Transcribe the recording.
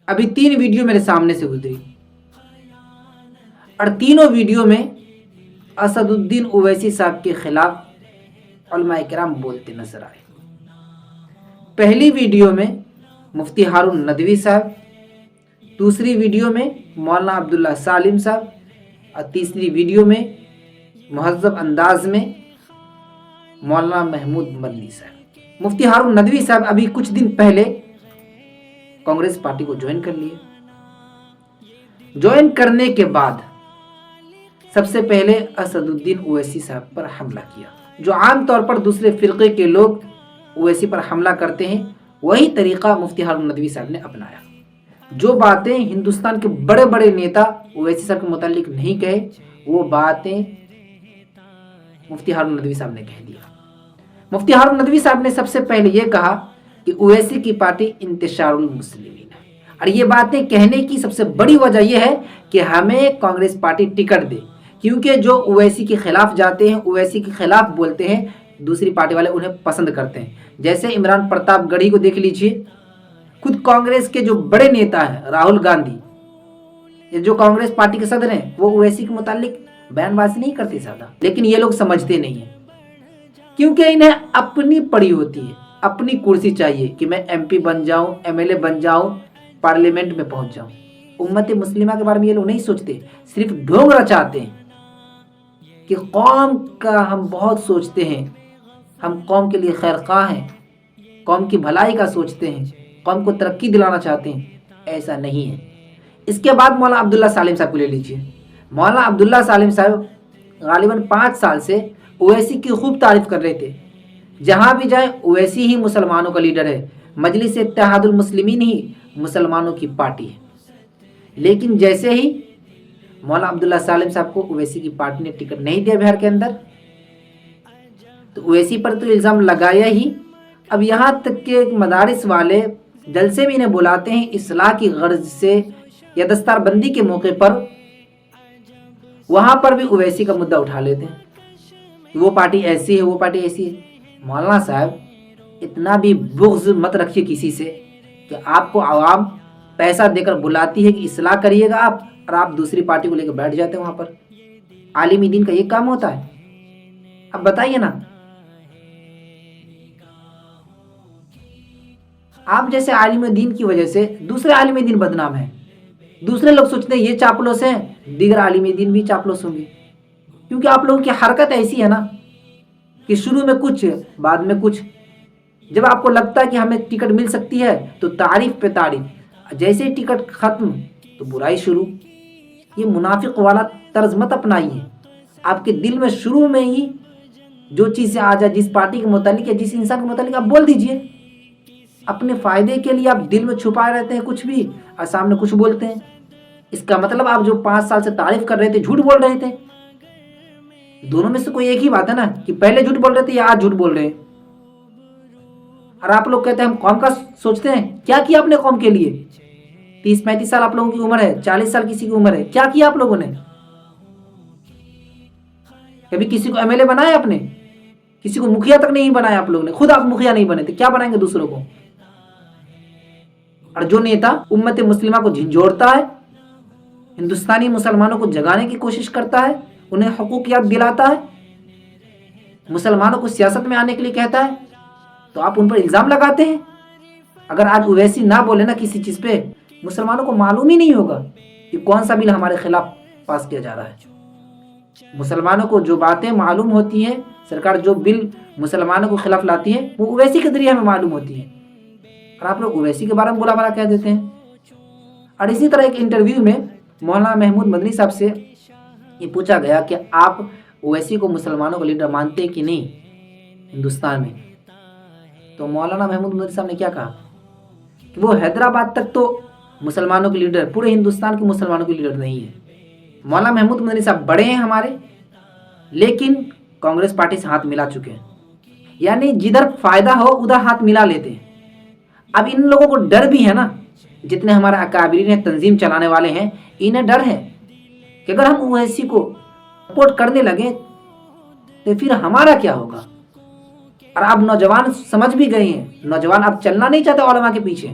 ابھی 3 ویڈیو میرے سامنے سے گزری اور تینوں ویڈیو میں اسد الدین اویسی صاحب کے خلاف علماء کرام بولتے نظر آئے۔ پہلی ویڈیو میں مفتی ہارون ندوی صاحب، دوسری ویڈیو میں مولانا عبداللہ سالم صاحب اور تیسری ویڈیو میں مہذب انداز میں مولانا محمود مدنی صاحب۔ مفتی ہارون ندوی صاحب ابھی کچھ دن پہلے کانگریس پارٹی کو جوائن کر لیے۔ جوائن کرنے کے بعد سب سے پہلے اسد الدین اویسی صاحب پر حملہ کیا۔ جو عام طور پر دوسرے فرقے کے لوگ اویسی پر حملہ کرتے ہیں، وہی طریقہ مفتی ہارون ندوی صاحب نے اپنایا۔ جو باتیں ہندوستان کے بڑے بڑے نیتا اویسی صاحب کے متعلق نہیں کہے، وہ باتیں مفتی ہارون ندوی صاحب نے کہہ دیا۔ مفتی ہارون ندوی صاحب نے سب سے پہلے یہ کہا کہ اویسی کی پارٹی انتشار المسلمین ہے، اور یہ باتیں کہنے کی سب سے بڑی وجہ یہ ہے کہ ہمیں کانگریس پارٹی ٹکٹ دے، کیونکہ جو اویسی کے خلاف جاتے ہیں، اویسی کے خلاف بولتے ہیں، دوسری پارٹی والے انہیں پسند کرتے ہیں۔ جیسے عمران پرتاپ گڑھی کو دیکھ لیجئے، خود کانگریس کے جو بڑے نیتا ہیں راہل گاندھی، جو کانگریس پارٹی کے صدر ہیں، وہ اویسی کے متعلق بیان بازی نہیں کرتے زیادہ، لیکن یہ لوگ سمجھتے نہیں ہیں، کیونکہ انہیں اپنی پڑی ہوتی ہے، اپنی کرسی چاہیے کہ میں ایم پی بن جاؤں، ایم ایل اے بن جاؤں، پارلیمنٹ میں پہنچ جاؤں۔ امت مسلمہ کے بارے میں یہ لوگ نہیں سوچتے، صرف ڈھونگ رچاتے ہیں کہ قوم کا ہم بہت سوچتے ہیں، ہم قوم کے لیے خیر خواہ ہیں، قوم کی بھلائی کا سوچتے ہیں، قوم کو ترقی دلانا چاہتے ہیں۔ ایسا نہیں ہے۔ اس کے بعد مولانا عبداللہ سالم صاحب کو لے لیجئے۔ مولانا عبداللہ سالم صاحب غالباً 5 سال سے اویسی کی خوب تعریف کر رہے تھے، جہاں بھی جائیں اویسی ہی مسلمانوں کا لیڈر ہے، مجلس اتحاد المسلمین ہی مسلمانوں کی پارٹی ہے۔ لیکن جیسے ہی مولانا عبداللہ سالم صاحب کو اویسی کی پارٹی نے ٹکٹ نہیں دیا بہار کے اندر، تو اویسی پر تو الزام لگایا ہی، اب یہاں تک کہ مدارس والے جلسے بھی انہیں بلاتے ہیں اصلاح کی غرض سے یا دستار بندی کے موقع پر، وہاں پر بھی اویسی کا مدعا اٹھا لیتے ہیں کہ وہ پارٹی ایسی ہے، وہ پارٹی ایسی ہے۔ مولانا صاحب اتنا بھی بغض مت رکھیے کسی سے کہ آپ کو عوام پیسہ دے کر بلاتی ہے کہ اصلاح کریے گا آپ، اور آپ دوسری پارٹی کو لے کر بیٹھ جاتے ہیں وہاں پر۔ عالم دین کا یہ کام ہوتا ہے؟ اب بتائیے نا، آپ جیسے عالم دین کی وجہ سے دوسرے عالم دین بدنام ہیں، دوسرے لوگ سوچتے ہیں یہ چاپلوس ہیں، دیگر عالم دین بھی چاپلوس ہوں گے، کیونکہ آپ لوگوں کی حرکت ایسی ہے نا کہ شروع میں کچھ، بعد میں کچھ۔ جب آپ کو لگتا ہے کہ ہمیں ٹکٹ مل سکتی ہے تو تعریف پہ تعریف، جیسے ہی ٹکٹ ختم تو برائی شروع۔ یہ منافق والا طرز مت اپنائیے۔ آپ کے دل میں شروع میں ہی جو چیزیں آ جائے، جس پارٹی کے متعلق یا جس انسان کے متعلق، آپ بول دیجئے۔ اپنے فائدے کے لیے آپ دل میں چھپائے رہتے ہیں کچھ بھی اور سامنے کچھ بولتے ہیں۔ اس کا مطلب آپ جو 5 سال سے تعریف کر رہے تھے جھوٹ بول رہے تھے۔ دونوں میں سے کوئی ایک ہی بات ہے نا، کہ پہلے جھوٹ بول رہے تھے یا آج جھوٹ بول رہے ہیں۔ اور آپ لوگ کہتے ہیں ہم قوم کا سوچتے ہیں۔ کیا کیا آپ نے قوم کے لیے؟ 30-35 سال آپ لوگوں کی عمر ہے، 40 سال کسی کی عمر ہے، کیا کیا آپ لوگوں نے؟ کبھی کسی کو ایم ایل اے بنایا آپ نے؟ کسی کو مکھیا تک نہیں بنایا آپ لوگوں نے، خود آپ مکھیا نہیں بنے تھے، کیا بنائیں گے دوسروں کو؟ اور جو نیتا امت مسلمہ کو جھنجھوڑتا ہے، ہندوستانی مسلمانوں کو جگانے کی کوشش کرتا ہے، انہیں حقوق یاد دلاتا ہے، مسلمانوں کو سیاست میں آنے کے لیے کہتا ہے، تو آپ ان پر الزام لگاتے ہیں۔ اگر آج اویسی نہ بولے نا کسی چیز پہ، مسلمانوں کو معلوم ہی نہیں ہوگا کہ کون سا بل ہمارے خلاف پاس کیا جا رہا ہے۔ مسلمانوں کو جو باتیں معلوم ہوتی ہیں، سرکار جو بل مسلمانوں کے خلاف لاتی ہے، وہ اویسی کے ذریعے ہمیں معلوم ہوتی ہے، اور آپ لوگ اویسی کے بارے میں بلا بلا کہہ دیتے ہیں۔ اور اسی طرح ایک انٹرویو میں مولانا محمود مدنی صاحب سے یہ پوچھا گیا کہ آپ اویسی کو مسلمانوں کا لیڈر مانتے ہیں کہ نہیں ہندوستان میں، تو مولانا محمود مدنی صاحب نے کیا کہا کہ وہ حیدرآباد تک تو مسلمانوں کے لیڈر، پورے ہندوستان کے مسلمانوں کے لیڈر نہیں ہے۔ مولانا محمود مدنی صاحب بڑے ہیں ہمارے، لیکن کانگریس پارٹی سے ہاتھ ملا چکے ہیں، یعنی جدھر فائدہ ہو ادھر ہاتھ ملا لیتے ہیں۔ اب ان لوگوں کو ڈر بھی ہے نا، جتنے ہمارے اکابرین ہیں، تنظیم چلانے والے ہیں، انہیں ڈر ہے کہ اگر ہم اویسی کو سپورٹ کرنے لگے تو پھر ہمارا کیا ہوگا۔ اور اب نوجوان سمجھ بھی گئے ہیں، نوجوان اب چلنا نہیں چاہتے علماء کے پیچھے،